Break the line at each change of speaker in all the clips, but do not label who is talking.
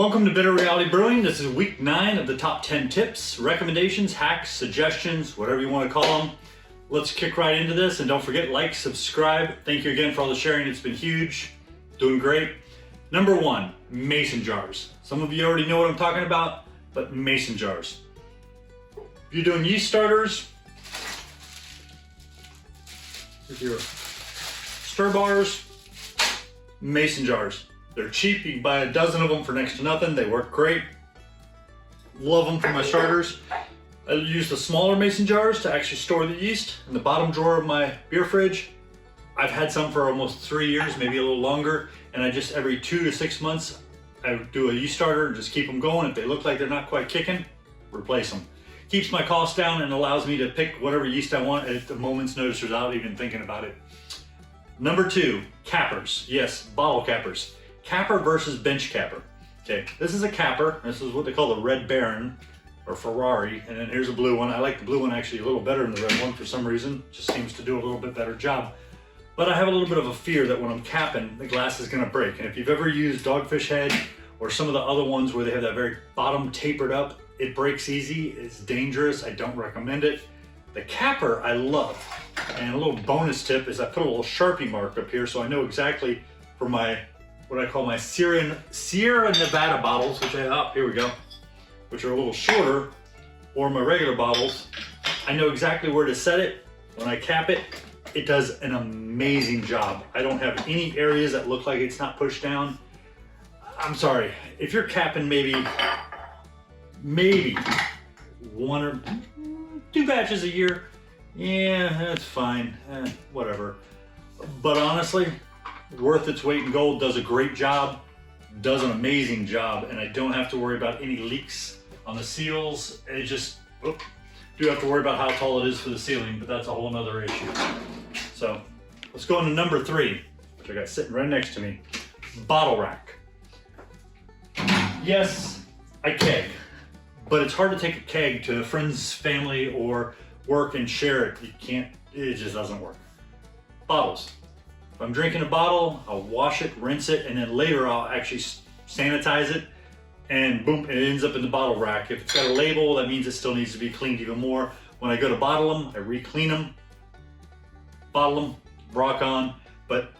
Welcome to Bitter Reality Brewing. This is week 9 of the top 10 tips, recommendations, hacks, suggestions, whatever you want to call them. Let's kick right into this, and don't forget, like, subscribe. Thank you again for all the sharing. It's been huge. Doing great. Number 1, mason jars. Some of you already know what I'm talking about, but mason jars. If you're doing yeast starters, if you're stir bars, mason jars. They're cheap. You can buy a dozen of them for next to nothing. They work great. Love them for my starters. I use the smaller mason jars to actually store the yeast in the bottom drawer of my beer fridge. I've had some for almost 3 years, maybe a little longer, and I just every 2 to 6 months I do a yeast starter and just keep them going. If they look like they're not quite kicking, replace them. Keeps my costs down and allows me to pick whatever yeast I want at the moment's notice without even thinking about it. Number 2, cappers. Yes, bottle cappers. Capper versus bench capper. Okay, this is a capper. This is what they call the Red Baron or Ferrari. And then here's a blue one. I like the blue one actually a little better than the red one for some reason. Just seems to do a little bit better job. But I have a little bit of a fear that when I'm capping, the glass is going to break. And if you've ever used Dogfish Head or some of the other ones where they have that very bottom tapered up, it breaks easy. It's dangerous. I don't recommend it. The capper I love. And a little bonus tip is I put a little Sharpie mark up here so I know exactly for my what I call my Sierra Nevada bottles, which here we go, which are a little shorter, or my regular bottles. I know exactly where to set it. When I cap it, it does an amazing job. I don't have any areas that look like it's not pushed down. I'm sorry, if you're capping maybe 1 or 2 batches a year, yeah, that's fine, whatever. But honestly, worth its weight in gold, does a great job, does an amazing job, and I don't have to worry about any leaks on the seals. It just, do have to worry about how tall it is for the ceiling, but that's a whole nother issue. So let's go into number 3, which I got sitting right next to me, bottle rack. Yes, I keg, but it's hard to take a keg to a friend's family or work and share it. You can't, it just doesn't work. Bottles. If I'm drinking a bottle, I'll wash it, rinse it, and then later I'll actually sanitize it, and boom, it ends up in the bottle rack. If it's got a label, that means it still needs to be cleaned even more. When I go to bottle them, I re-clean them, bottle them, rock on. But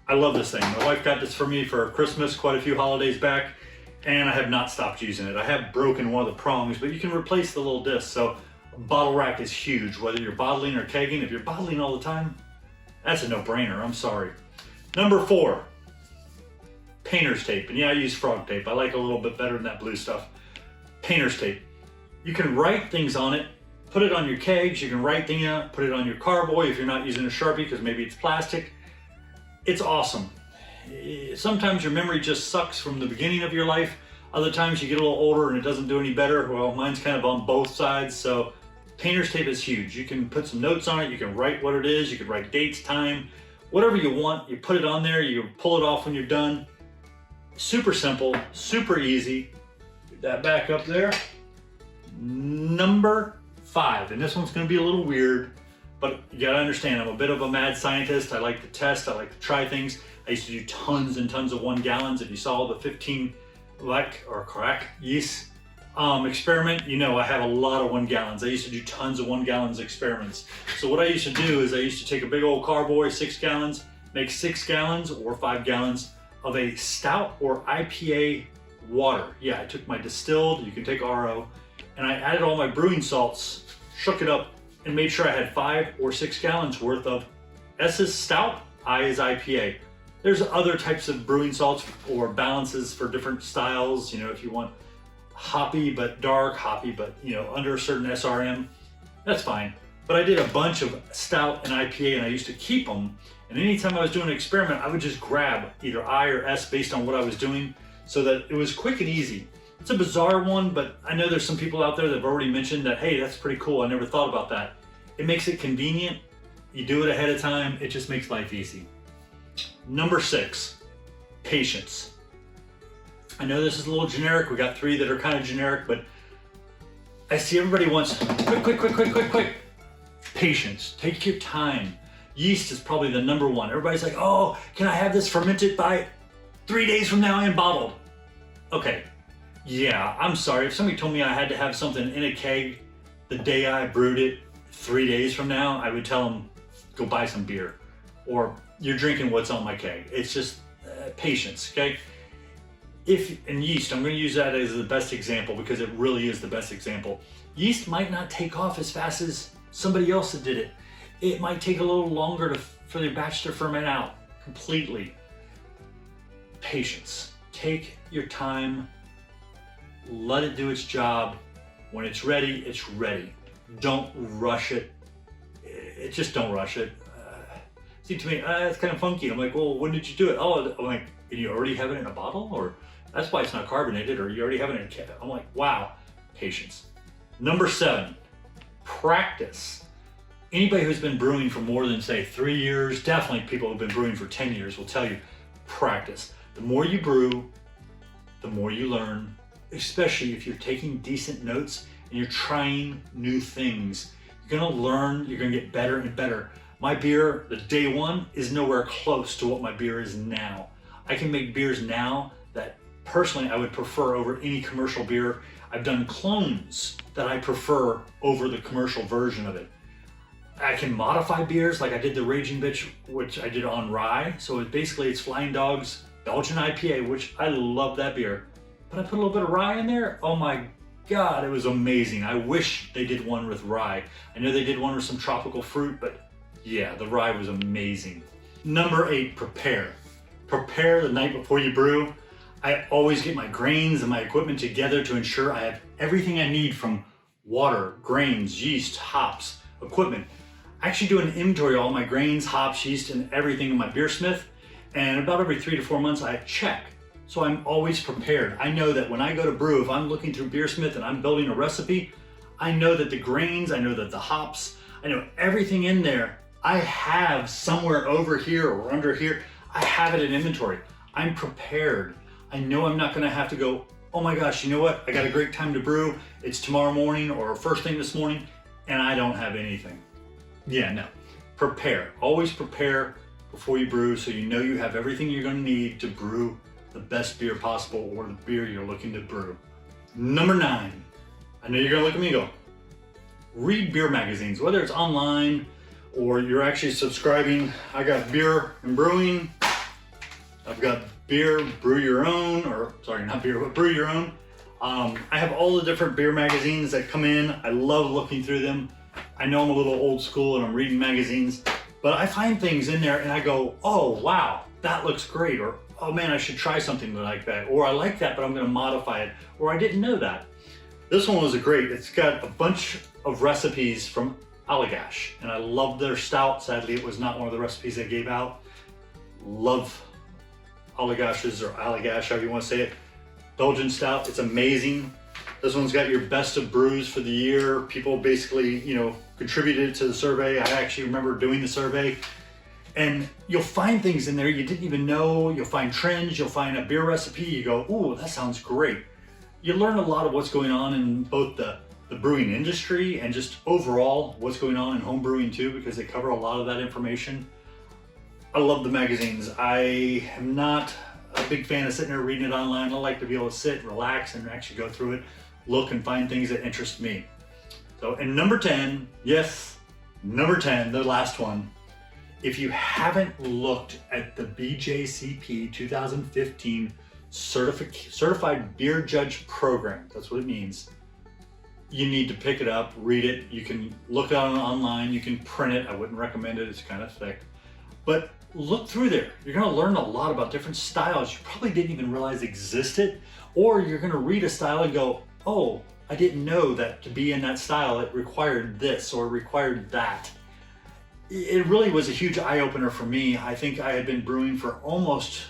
I love this thing. My wife got this for me for Christmas quite a few holidays back, and I have not stopped using it. I have broken one of the prongs, but you can replace the little disc. So a bottle rack is huge, whether you're bottling or kegging. If you're bottling all the time, that's a no-brainer, I'm sorry. Number 4, painter's tape. And yeah, I use frog tape. I like it a little bit better than that blue stuff. Painter's tape. You can write things on it, put it on your kegs, you can write things on it, put it on your carboy if you're not using a Sharpie because maybe it's plastic. It's awesome. Sometimes your memory just sucks from the beginning of your life. Other times you get a little older and it doesn't do any better. Well, mine's kind of on both sides, so painter's tape is huge. You can put some notes on it, you can write what it is, you can write dates, time, whatever you want. You put it on there, you pull it off when you're done. Super simple, super easy. Get that back up there. Number 5, and this one's gonna be a little weird, but you gotta understand, I'm a bit of a mad scientist. I like to test, I like to try things. I used to do tons and tons of 1 gallons. If you saw the 15 crack yeast experiment, you know I have a lot of 1 gallons. I used to do tons of 1 gallons experiments. So what I used to do is I used to take a big old carboy, 6 gallons, make 6 gallons or 5 gallons of a stout or IPA water. Yeah, I took my distilled, you can take RO, and I added all my brewing salts, shook it up, and made sure I had 5 or 6 gallons worth of S is stout, I is IPA. There's other types of brewing salts or balances for different styles. You know, if you want hoppy but dark, hoppy but under a certain SRM, that's fine. But I did a bunch of stout and IPA, and I used to keep them. And anytime I was doing an experiment, I would just grab either I or S based on what I was doing, so that it was quick and easy. It's a bizarre one, but I know there's some people out there that have already mentioned that, hey, that's pretty cool. I never thought about that. It makes it convenient. You do it ahead of time. It just makes life easy. Number 6, patience. I know this is a little generic. We got 3 that are kind of generic, but I see everybody wants quick. Patience. Take your time. Yeast is probably the number 1. Everybody's like, oh, can I have this fermented by 3 days from now and bottled? Okay, Yeah, I'm sorry. If somebody told me I had to have something in a keg the day I brewed it 3 days from now, I would tell them, go buy some beer. Or you're drinking what's on my keg. It's just patience, okay? And yeast, I'm going to use that as the best example because it really is the best example. Yeast might not take off as fast as somebody else that did it. It might take a little longer for the batch to ferment out completely. Patience. Take your time. Let it do its job. When it's ready, it's ready. Don't rush it. Just don't rush it. See, to me, it's kind of funky. I'm like, well, when did you do it? Oh, I'm like, and you already have it in a bottle? Or that's why it's not carbonated, or you already have it in a keg. I'm like, wow, patience. Number 7, practice. Anybody who's been brewing for more than, say, 3 years, definitely people who've been brewing for 10 years will tell you, practice. The more you brew, the more you learn, especially if you're taking decent notes and you're trying new things. You're gonna learn, you're gonna get better and better. My beer, the day one, is nowhere close to what my beer is now. I can make beers now that personally I would prefer over any commercial beer. I've done clones that I prefer over the commercial version of it. I can modify beers like I did the Raging Bitch, which I did on rye. So it's Flying Dog's Belgian IPA, which I love that beer. But I put a little bit of rye in there. Oh my God, it was amazing. I wish they did one with rye. I know they did one with some tropical fruit, but yeah, the rye was amazing. Number 8, prepare. Prepare the night before you brew. I always get my grains and my equipment together to ensure I have everything I need from water, grains, yeast, hops, equipment. I actually do an inventory of all my grains, hops, yeast, and everything in my beersmith. And about every 3 to 4 months, I check. So I'm always prepared. I know that when I go to brew, if I'm looking through beersmith and I'm building a recipe, I know that the grains, I know that the hops, I know everything in there. I have somewhere over here or under here, I have it in inventory. I'm prepared. I know I'm not gonna have to go, oh my gosh, you know what? I got a great time to brew. It's tomorrow morning or first thing this morning, and I don't have anything. Yeah, no. Prepare. Always prepare before you brew so you know you have everything you're gonna need to brew the best beer possible or the beer you're looking to brew. Number 9. I know you're gonna look at me and go, read beer magazines, whether it's online or you're actually subscribing. I got Beer and Brewing. I've got Beer, Brew Your Own, or sorry, not beer, but Brew Your Own. I have all the different beer magazines that come in. I love looking through them. I know I'm a little old school and I'm reading magazines, but I find things in there and I go, oh wow, that looks great. Or, oh man, I should try something like that. Or I like that, but I'm gonna modify it. Or I didn't know that. This one was great. It's got a bunch of recipes from Allagash, and I love their stout. Sadly, it was not one of the recipes they gave out. Love Allagash's, or Allagash, however you want to say it. Belgian stout, it's amazing. This one's got your best of brews for the year. People basically, contributed to the survey. I actually remember doing the survey. And you'll find things in there you didn't even know. You'll find trends, you'll find a beer recipe. You go, ooh, that sounds great. You learn a lot of what's going on in both the brewing industry and just overall what's going on in home brewing too, because they cover a lot of that information. I love the magazines. I am not a big fan of sitting there reading it online. I like to be able to sit, relax, and actually go through it, look and find things that interest me. So, and number 10, yes, number 10, the last one. If you haven't looked at the BJCP 2015 Certified Beer Judge Program, that's what it means, you need to pick it up, read it. You can look at it online, you can print it. I wouldn't recommend it, it's kind of thick. But look through there. You're gonna learn a lot about different styles you probably didn't even realize existed, or you're gonna read a style and go, oh, I didn't know that to be in that style, it required this or required that. It really was a huge eye-opener for me. I think I had been brewing for almost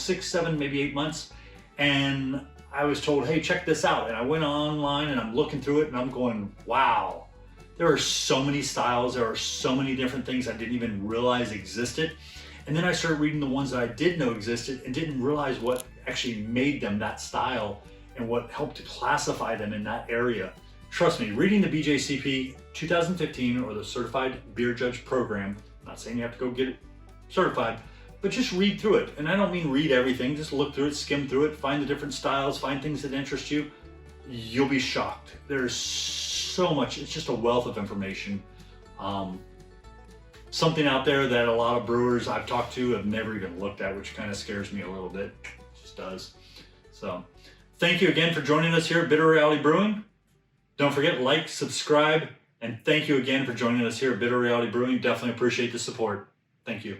6, 7, maybe 8 months, and I was told, hey, check this out. And I went online and I'm looking through it and I'm going, wow, there are so many styles. There are so many different things I didn't even realize existed. And then I started reading the ones that I did know existed and didn't realize what actually made them that style and what helped to classify them in that area. Trust me, reading the BJCP 2015 or the Certified Beer Judge Program, I'm not saying you have to go get it certified, but just read through it. And I don't mean read everything, just look through it, skim through it, find the different styles, find things that interest you. You'll be shocked. There's so much, it's just a wealth of information. Something out there that a lot of brewers I've talked to have never even looked at, which kind of scares me a little bit. It just does. So thank you again for joining us here at Bitter Reality Brewing. Don't forget, like, subscribe, and thank you again for joining us here at Bitter Reality Brewing. Definitely appreciate the support. Thank you.